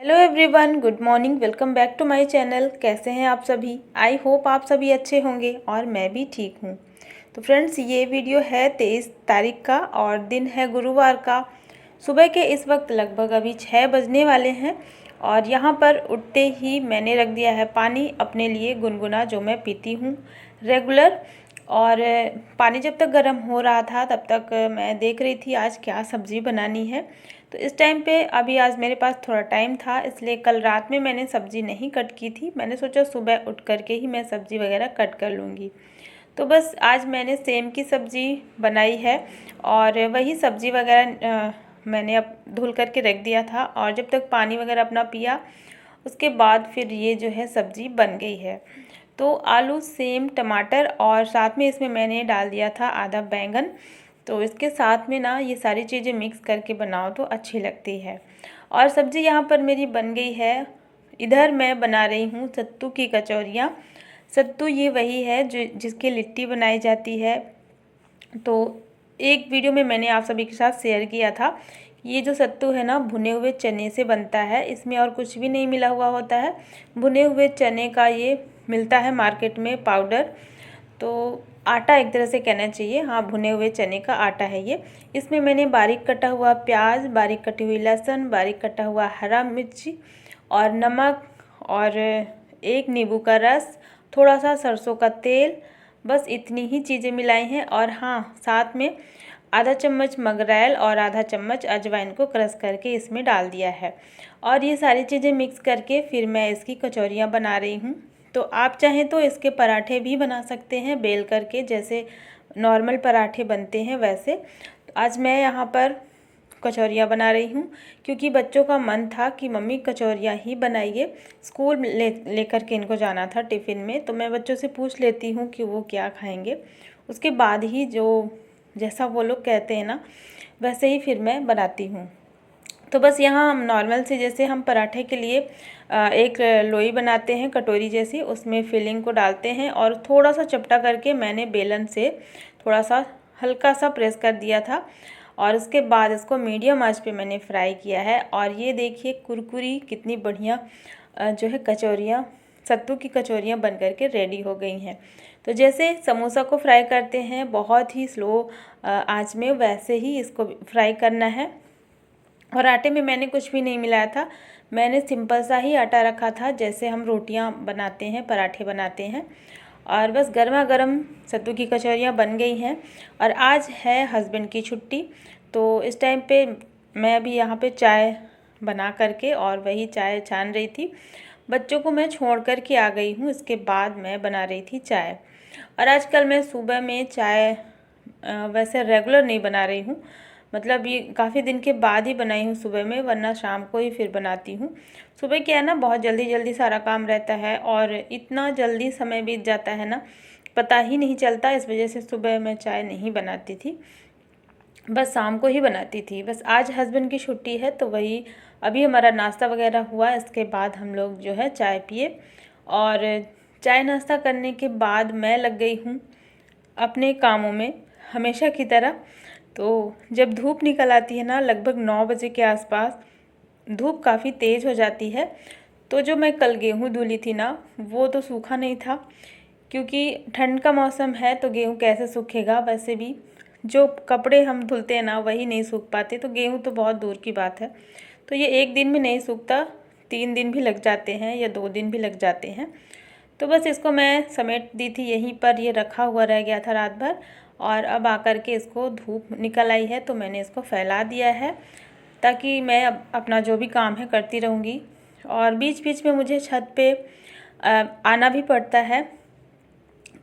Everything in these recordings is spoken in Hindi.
Hello everyone, good morning. Welcome back to my channel. कैसे हैं आप सभी? आई होप आप सभी अच्छे होंगे और मैं भी ठीक हूँ। तो फ्रेंड्स, ये वीडियो है 23 तारीख का और दिन है गुरुवार का। सुबह के इस वक्त लगभग अभी 6 बजने वाले हैं और यहाँ पर उठते ही मैंने रख दिया है पानी अपने लिए गुनगुना, जो मैं पीती हूँ रेगुलर। और पानी जब तक गर्म हो रहा था तब तक मैं देख रही थी आज क्या सब्ज़ी बनानी है। तो इस टाइम पे अभी आज मेरे पास थोड़ा टाइम था, इसलिए कल रात में मैंने सब्ज़ी नहीं कट की थी। मैंने सोचा सुबह उठ करके ही मैं सब्ज़ी वगैरह कट कर लूँगी। तो बस आज मैंने सेम की सब्ज़ी बनाई है और वही सब्ज़ी वगैरह मैंने अब धुल करके रख दिया था और जब तक पानी वगैरह अपना पिया उसके बाद फिर ये जो है सब्ज़ी बन गई है। तो आलू, सेम, टमाटर और साथ में इसमें मैंने डाल दिया था आधा बैंगन। तो इसके साथ में ना ये सारी चीज़ें मिक्स करके बनाओ तो अच्छी लगती है। और सब्ज़ी यहाँ पर मेरी बन गई है। इधर मैं बना रही हूँ सत्तू की कचौरियाँ। सत्तू ये वही है जो जिसकी लिट्टी बनाई जाती है। तो एक वीडियो में मैंने आप सभी के साथ शेयर किया था। ये जो सत्तू है ना, भुने हुए चने से बनता है, इसमें और कुछ भी नहीं मिला हुआ होता है। भुने हुए चने का ये मिलता है मार्केट में पाउडर। तो आटा एक तरह से कहना चाहिए, हाँ, भुने हुए चने का आटा है ये। इसमें मैंने बारीक कटा हुआ प्याज, बारीक कटी हुई लहसुन, बारीक कटा हुआ हरा मिर्ची और नमक और एक नींबू का रस, थोड़ा सा सरसों का तेल, बस इतनी ही चीज़ें मिलाई हैं। और हाँ, साथ में आधा चम्मच मंगरेल और आधा चम्मच अजवाइन को क्रश करके इसमें डाल दिया है। और ये सारी चीज़ें मिक्स करके फिर मैं इसकी कचौरियाँ बना रही हूँ। तो आप चाहें तो इसके पराठे भी बना सकते हैं बेल करके, जैसे नॉर्मल पराठे बनते हैं वैसे। आज मैं यहाँ पर कचौरियाँ बना रही हूँ क्योंकि बच्चों का मन था कि मम्मी कचौरियाँ ही बनाइए। स्कूल लेकर के इनको जाना था टिफ़िन में, तो मैं बच्चों से पूछ लेती हूँ कि वो क्या खाएंगे, उसके बाद ही जो जैसा वो लोग कहते हैं ना वैसे ही फिर मैं बनाती हूँ। तो बस यहाँ हम नॉर्मल से, जैसे हम पराठे के लिए एक लोई बनाते हैं कटोरी जैसी, उसमें फिलिंग को डालते हैं और थोड़ा सा चपटा करके मैंने बेलन से थोड़ा सा हल्का सा प्रेस कर दिया था और उसके बाद इसको मीडियम आंच पे मैंने फ्राई किया है। और ये देखिए कुरकुरी कितनी बढ़िया जो है कचौरियाँ, सत्तू की कचौरियाँ बन करके रेडी हो गई हैं। तो जैसे समोसा को फ्राई करते हैं बहुत ही स्लो आंच में, वैसे ही इसको फ्राई करना है। और आटे में मैंने कुछ भी नहीं मिलाया था, मैंने सिंपल सा ही आटा रखा था जैसे हम रोटियां बनाते हैं, पराठे बनाते हैं। और बस गर्मा गर्म सत्तू की कचौरियाँ बन गई हैं। और आज है हस्बैंड की छुट्टी, तो इस टाइम पे मैं अभी यहाँ पे चाय बना करके और वही चाय छान रही थी। बच्चों को मैं छोड़ कर के आ गई हूँ, इसके बाद मैं बना रही थी चाय। और आजकल मैं सुबह में चाय वैसे रेगुलर नहीं बना रही हूँ, मतलब ये काफ़ी दिन के बाद ही बनाई हूँ सुबह में, वरना शाम को ही फिर बनाती हूँ। सुबह क्या है ना, बहुत जल्दी जल्दी सारा काम रहता है और इतना जल्दी समय बीत जाता है ना, पता ही नहीं चलता। इस वजह से सुबह मैं चाय नहीं बनाती थी, बस शाम को ही बनाती थी। बस आज हस्बैंड की छुट्टी है तो वही अभी हमारा नाश्ता वगैरह हुआ, इसके बाद हम लोग जो है चाय पिए। और चाय नाश्ता करने के बाद मैं लग गई हूँ अपने कामों में हमेशा की तरह। तो जब धूप निकल आती है ना, लगभग 9 बजे के आसपास धूप काफ़ी तेज़ हो जाती है। तो जो मैं कल गेहूँ धुली थी ना, वो तो सूखा नहीं था क्योंकि ठंड का मौसम है तो गेहूँ कैसे सूखेगा। वैसे भी जो कपड़े हम धुलते हैं ना वही नहीं सूख पाते, तो गेहूँ तो बहुत दूर की बात है। तो ये एक दिन में नहीं सूखता, 3 दिन भी लग जाते हैं या 2 दिन भी लग जाते हैं। तो बस इसको मैं समेट दी थी यहीं पर, ये रखा हुआ रह गया था रात भर और अब आकर के इसको धूप निकल आई है तो मैंने इसको फैला दिया है ताकि मैं अब अपना जो भी काम है करती रहूँगी। और बीच बीच में मुझे छत पे आना भी पड़ता है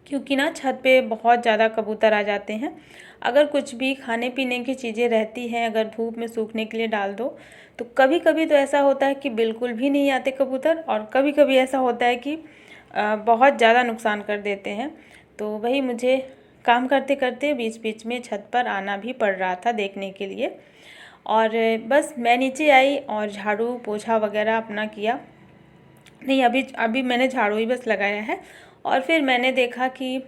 क्योंकि ना छत पे बहुत ज़्यादा कबूतर आ जाते हैं। अगर कुछ भी खाने पीने की चीज़ें रहती हैं, अगर धूप में सूखने के लिए डाल दो तो कभी कभी तो ऐसा होता है कि बिल्कुल भी नहीं आते कबूतर, और कभी कभी ऐसा होता है कि बहुत ज़्यादा नुकसान कर देते हैं। तो वही मुझे काम करते करते बीच बीच में छत पर आना भी पड़ रहा था देखने के लिए। और बस मैं नीचे आई और झाड़ू पोछा वगैरह अपना किया। नहीं, अभी अभी मैंने झाड़ू ही बस लगाया है। और फिर मैंने देखा कि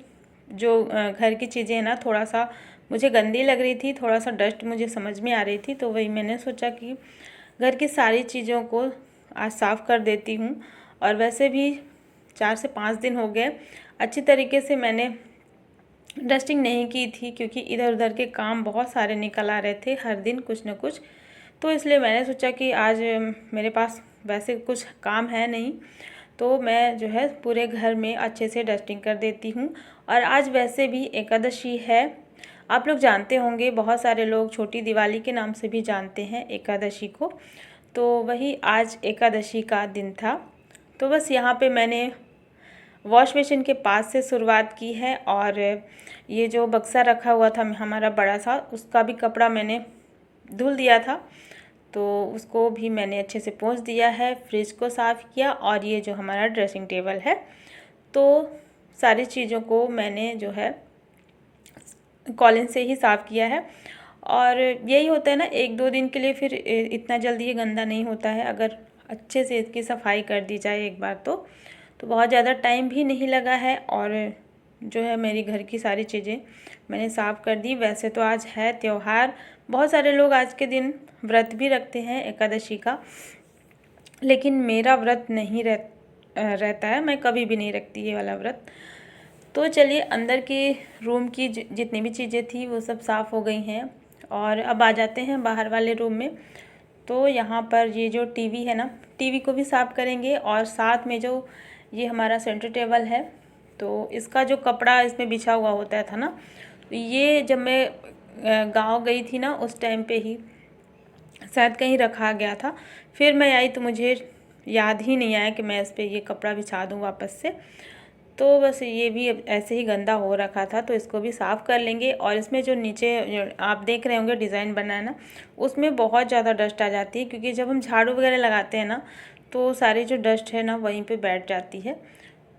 जो घर की चीज़ें हैं ना, थोड़ा सा मुझे गंदी लग रही थी, थोड़ा सा डस्ट मुझे समझ में आ रही थी, तो वही मैंने सोचा कि घर की सारी चीज़ों को आज साफ़ कर देती हूँ। और वैसे भी 4 से 5 दिन हो गए अच्छी तरीके से मैंने डस्टिंग नहीं की थी, क्योंकि इधर उधर के काम बहुत सारे निकल आ रहे थे हर दिन कुछ न कुछ। तो इसलिए मैंने सोचा कि आज मेरे पास वैसे कुछ काम है नहीं, तो मैं जो है पूरे घर में अच्छे से डस्टिंग कर देती हूँ। और आज वैसे भी एकादशी है, आप लोग जानते होंगे, बहुत सारे लोग छोटी दिवाली के नाम से भी जानते हैं एकादशी को। तो वही आज एकादशी का दिन था। तो बस यहाँ पे मैंने वॉश बेसिन के पास से शुरुआत की है। और ये जो बक्सा रखा हुआ था हमारा बड़ा सा, उसका भी कपड़ा मैंने धुल दिया था, तो उसको भी मैंने अच्छे से पोंछ दिया है। फ्रिज को साफ़ किया और ये जो हमारा ड्रेसिंग टेबल है, तो सारी चीज़ों को मैंने जो है कॉलिन से ही साफ़ किया है। और यही होता है ना, 1-2 दिन के लिए फिर इतना जल्दी ये गंदा नहीं होता है अगर अच्छे से इसकी सफाई कर दी जाए एक बार तो बहुत ज़्यादा टाइम भी नहीं लगा है। और जो है मेरी घर की सारी चीज़ें मैंने साफ़ कर दी। वैसे तो आज है त्यौहार, बहुत सारे लोग आज के दिन व्रत भी रखते हैं एकादशी का, लेकिन मेरा व्रत नहीं रहता है, मैं कभी भी नहीं रखती ये वाला व्रत। तो चलिए, अंदर के रूम की जितनी भी चीज़ें थी वो सब साफ़ हो गई हैं। और अब आ जाते हैं बाहर वाले रूम में। तो यहाँ पर ये जो टीवी है ना, टीवी को भी साफ़ करेंगे। और साथ में जो ये हमारा सेंटर टेबल है, तो इसका जो कपड़ा इसमें बिछा हुआ होता था ना, तो ये जब मैं गांव गई थी ना, उस टाइम पे ही शायद कहीं रखा गया था। फिर मैं आई तो मुझे याद ही नहीं आया कि मैं इस पर ये कपड़ा बिछा दूँ वापस से। तो बस ये भी ऐसे ही गंदा हो रखा था, तो इसको भी साफ़ कर लेंगे। और इसमें जो नीचे आप देख रहे होंगे डिज़ाइन बना है ना, उसमें बहुत ज़्यादा डस्ट आ जाती है, क्योंकि जब हम झाड़ू वगैरह लगाते हैं ना, तो सारी जो डस्ट है ना वहीं पे बैठ जाती है।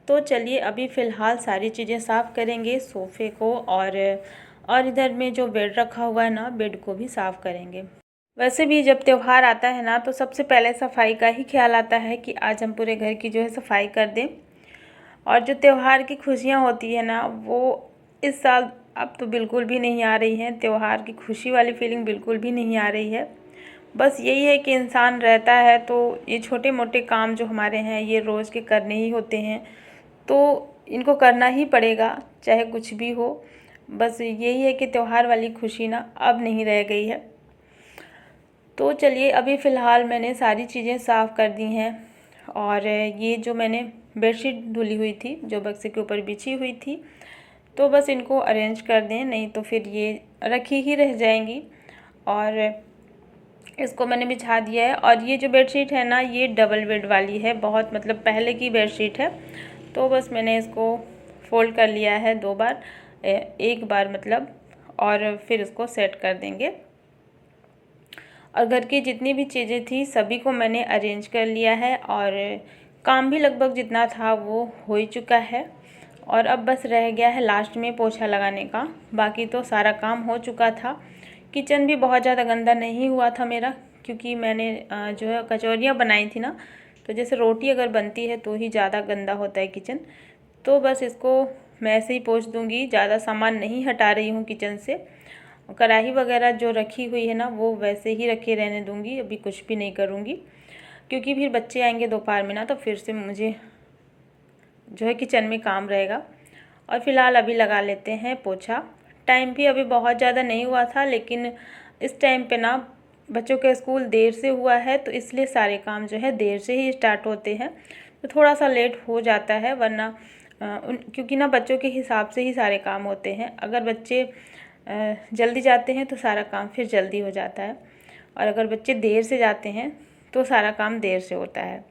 तो चलिए, अभी फ़िलहाल सारी चीज़ें साफ़ करेंगे, सोफ़े को और इधर में जो बेड रखा हुआ है ना, बेड को भी साफ़ करेंगे। वैसे भी जब त्यौहार आता है ना, तो सबसे पहले सफाई का ही ख्याल आता है कि आज हम पूरे घर की जो है सफाई कर दें। और जो त्यौहार की खुशियाँ होती है ना, वो इस साल अब तो बिल्कुल भी नहीं आ रही हैं। त्यौहार की खुशी वाली फीलिंग बिल्कुल भी नहीं आ रही है। बस यही है कि इंसान रहता है तो ये छोटे मोटे काम जो हमारे हैं ये रोज़ के करने ही होते हैं, तो इनको करना ही पड़ेगा चाहे कुछ भी हो। बस यही है कि त्यौहार वाली खुशी ना अब नहीं रह गई है। तो चलिए, अभी फ़िलहाल मैंने सारी चीज़ें साफ़ कर दी हैं। और ये जो मैंने बेडशीट धुली हुई थी जो बक्से के ऊपर बिछी हुई थी, तो बस इनको अरेंज कर दें, नहीं तो फिर ये रखी ही रह जाएंगी। और इसको मैंने बिछा दिया है। और ये जो बेडशीट है ना, ये डबल बेड वाली है, बहुत मतलब पहले की बेडशीट है। तो बस मैंने इसको फ़ोल्ड कर लिया है 2 बार, एक बार मतलब, और फिर इसको सेट कर देंगे। और घर की जितनी भी चीज़ें थी सभी को मैंने अरेंज कर लिया है। और काम भी लगभग जितना था वो हो ही चुका है। और अब बस रह गया है लास्ट में पोछा लगाने का, बाकी तो सारा काम हो चुका था। किचन भी बहुत ज़्यादा गंदा नहीं हुआ था मेरा, क्योंकि मैंने जो है कचौरियाँ बनाई थी ना, तो जैसे रोटी अगर बनती है तो ही ज़्यादा गंदा होता है किचन। तो बस इसको मैं ऐसे ही पोंछ दूँगी, ज़्यादा सामान नहीं हटा रही हूँ किचन से। कढ़ाई वगैरह जो रखी हुई है ना, वो वैसे ही रखे रहने दूँगी, अभी कुछ भी नहीं करूँगी, क्योंकि फिर बच्चे आएंगे दोपहर में ना, तो फिर से मुझे जो है किचन में काम रहेगा। और फ़िलहाल अभी लगा लेते हैं पोछा। टाइम भी अभी बहुत ज़्यादा नहीं हुआ था, लेकिन इस टाइम पे ना बच्चों के स्कूल देर से हुआ है, तो इसलिए सारे काम जो है देर से ही स्टार्ट होते हैं, तो थोड़ा सा लेट हो जाता है। वरना क्योंकि ना बच्चों के हिसाब से ही सारे काम होते हैं। अगर बच्चे जल्दी जाते हैं तो सारा काम फिर जल्दी हो जाता है, और अगर बच्चे देर से जाते हैं तो सारा काम देर से होता है।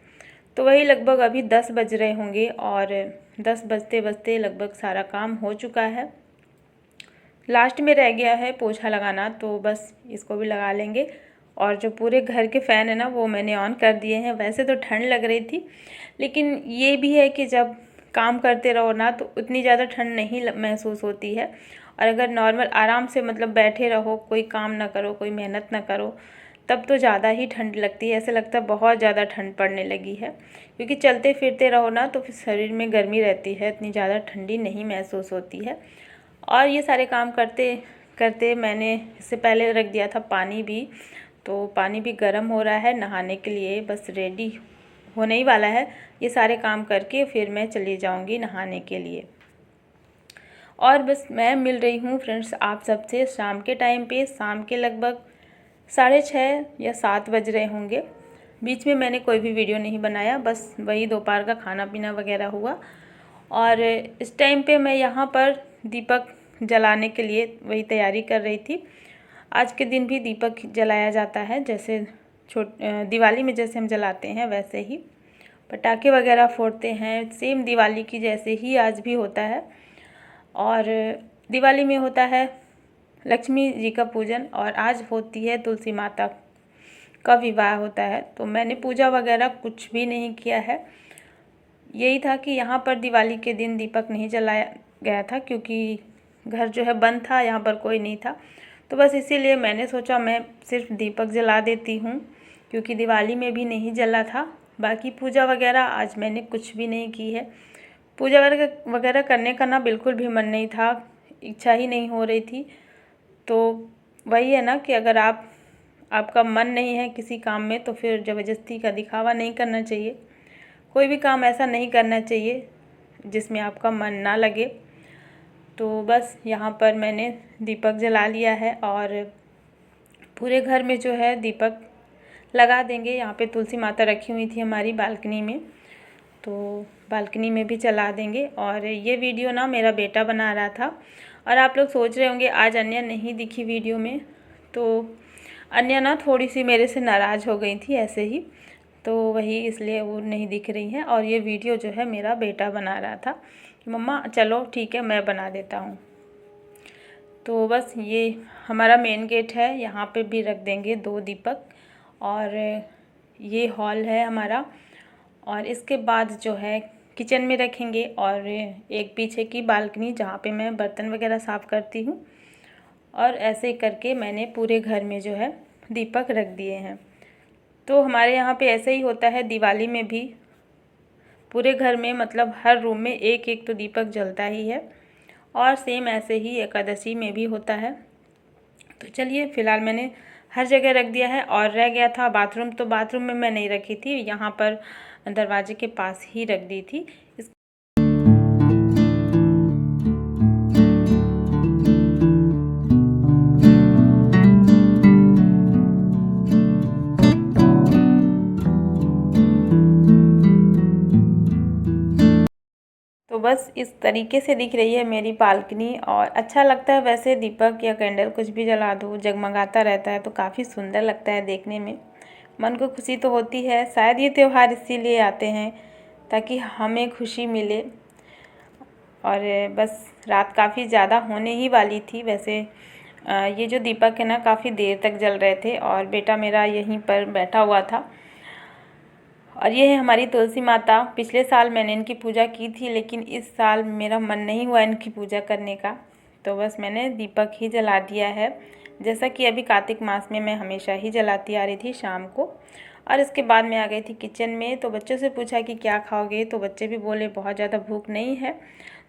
तो वही लगभग अभी 10 बज रहे होंगे, और 10 बजते बजते लगभग सारा काम हो चुका है। लास्ट में रह गया है पोछा लगाना, तो बस इसको भी लगा लेंगे। और जो पूरे घर के फ़ैन है ना, वो मैंने ऑन कर दिए हैं। वैसे तो ठंड लग रही थी, लेकिन ये भी है कि जब काम करते रहो ना, तो उतनी ज़्यादा ठंड नहीं महसूस होती है। और अगर नॉर्मल आराम से मतलब बैठे रहो, कोई काम ना करो, कोई मेहनत ना करो, तब तो ज़्यादा ही ठंड लगती है। ऐसे लगता है बहुत ज़्यादा ठंड पड़ने लगी है, क्योंकि चलते फिरते रहो ना, तो फिर शरीर में गर्मी रहती है, इतनी ज़्यादा ठंडी नहीं महसूस होती है। और ये सारे काम करते करते मैंने इससे पहले रख दिया था पानी भी, तो पानी भी गर्म हो रहा है नहाने के लिए, बस रेडी होने ही वाला है। ये सारे काम करके फिर मैं चली जाऊँगी नहाने के लिए। और बस मैं मिल रही हूँ फ्रेंड्स आप सबसे शाम के टाइम पे, शाम के लगभग 6:30 या 7 बज रहे होंगे। बीच में मैंने कोई भी वीडियो नहीं बनाया, बस वही दोपहर का खाना पीना वगैरह हुआ। और इस टाइम पे मैं यहाँ पर दीपक जलाने के लिए वही तैयारी कर रही थी। आज के दिन भी दीपक जलाया जाता है, जैसे दिवाली में जैसे हम जलाते हैं वैसे ही पटाखे वगैरह फोड़ते हैं, सेम दिवाली की जैसे ही आज भी होता है। और दिवाली में होता है लक्ष्मी जी का पूजन और आज होती है तुलसी माता का विवाह होता है। तो मैंने पूजा वगैरह कुछ भी नहीं किया है। यही था कि यहाँ पर दिवाली के दिन दीपक नहीं जलाया गया था क्योंकि घर जो है बंद था, यहाँ पर कोई नहीं था। तो बस इसीलिए मैंने सोचा मैं सिर्फ दीपक जला देती हूँ, क्योंकि दिवाली में भी नहीं जला था। बाकी पूजा वगैरह आज मैंने कुछ भी नहीं की है। पूजा वगैरह करने का ना बिल्कुल भी मन नहीं था, इच्छा ही नहीं हो रही थी। तो वही है ना कि अगर आपका मन नहीं है किसी काम में तो फिर ज़बरदस्ती का दिखावा नहीं करना चाहिए। कोई भी काम ऐसा नहीं करना चाहिए जिसमें आपका मन ना लगे। तो बस यहाँ पर मैंने दीपक जला लिया है और पूरे घर में जो है दीपक लगा देंगे। यहाँ पे तुलसी माता रखी हुई थी हमारी बालकनी में, तो बालकनी में भी चला देंगे। और ये वीडियो ना मेरा बेटा बना रहा था। और आप लोग सोच रहे होंगे आज अन्या नहीं दिखी वीडियो में, तो अन्या ना थोड़ी सी मेरे से नाराज़ हो गई थी ऐसे ही, तो वही इसलिए वो नहीं दिख रही हैं। और ये वीडियो जो है मेरा बेटा बना रहा था कि मम्मा चलो ठीक है मैं बना देता हूँ। तो बस ये हमारा मेन गेट है, यहाँ पे भी रख देंगे 2 दीपक। और ये हॉल है हमारा, और इसके बाद जो है किचन में रखेंगे। और एक पीछे की बालकनी जहाँ पे मैं बर्तन वगैरह साफ़ करती हूँ। और ऐसे करके मैंने पूरे घर में जो है दीपक रख दिए हैं। तो हमारे यहाँ पे ऐसे ही होता है दिवाली में भी, पूरे घर में मतलब हर रूम में एक एक तो दीपक जलता ही है। और सेम ऐसे ही एकादशी में भी होता है। तो चलिए फ़िलहाल मैंने हर जगह रख दिया है। और रह गया था बाथरूम, तो बाथरूम में मैं नहीं रखी थी, यहाँ पर दरवाजे के पास ही रख दी थी। तो बस इस तरीके से दिख रही है मेरी बालकनी। और अच्छा लगता है वैसे, दीपक या कैंडल कुछ भी जला दो जगमगाता रहता है तो काफ़ी सुंदर लगता है देखने में, मन को खुशी तो होती है। शायद ये त्यौहार इसीलिए आते हैं ताकि हमें खुशी मिले। और बस रात काफ़ी ज़्यादा होने ही वाली थी वैसे। ये जो दीपक है ना काफ़ी देर तक जल रहे थे और बेटा मेरा यहीं पर बैठा हुआ था। और ये है हमारी तुलसी माता। पिछले साल मैंने इनकी पूजा की थी, लेकिन इस साल मेरा मन नहीं हुआ इनकी पूजा करने का, तो बस मैंने दीपक ही जला दिया है। जैसा कि अभी कार्तिक मास में मैं हमेशा ही जलाती आ रही थी शाम को। और इसके बाद मैं आ गई थी किचन में, तो बच्चों से पूछा कि क्या खाओगे, तो बच्चे भी बोले बहुत ज़्यादा भूख नहीं है।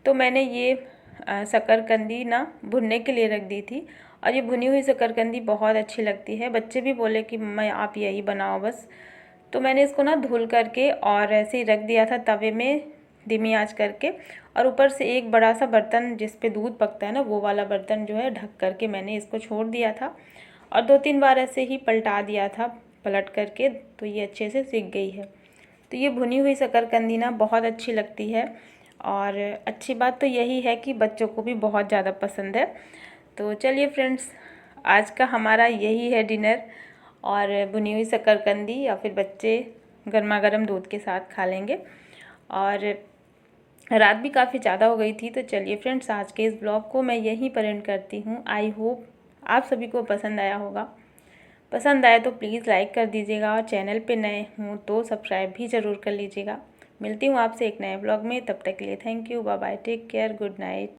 तो मैंने ये शकरकंदी ना भुनने के लिए रख दी थी। और ये भुनी हुई शकरकंदी बहुत अच्छी लगती है। बच्चे भी बोले कि मम्मा आप यही बनाओ बस। तो मैंने इसको ना धुल करके और ऐसे ही रख दिया था तवे में धीमी आंच करके। और ऊपर से एक बड़ा सा बर्तन जिस पे दूध पकता है ना, वो वाला बर्तन जो है ढक करके मैंने इसको छोड़ दिया था। और 2-3 बार ऐसे ही पलटा दिया था पलट करके, तो ये अच्छे से सिक गई है। तो ये भुनी हुई शकरकंदी ना बहुत अच्छी लगती है। और अच्छी बात तो यही है कि बच्चों को भी बहुत ज़्यादा पसंद है। तो चलिए फ्रेंड्स, आज का हमारा यही है डिनर। और भुनी हुई शकरकंदी या फिर बच्चे गर्मा गर्म दूध के साथ खा लेंगे। और रात भी काफ़ी ज़्यादा हो गई थी। तो चलिए फ्रेंड्स, आज के इस ब्लॉग को मैं यहीं पर एंड करती हूँ। आई होप आप सभी को पसंद आया होगा। पसंद आए तो प्लीज़ लाइक कर दीजिएगा, और चैनल पे नए हूँ तो सब्सक्राइब भी ज़रूर कर लीजिएगा। मिलती हूँ आपसे एक नए ब्लॉग में, तब तक के लिए thank you, bye bye, take care, good night.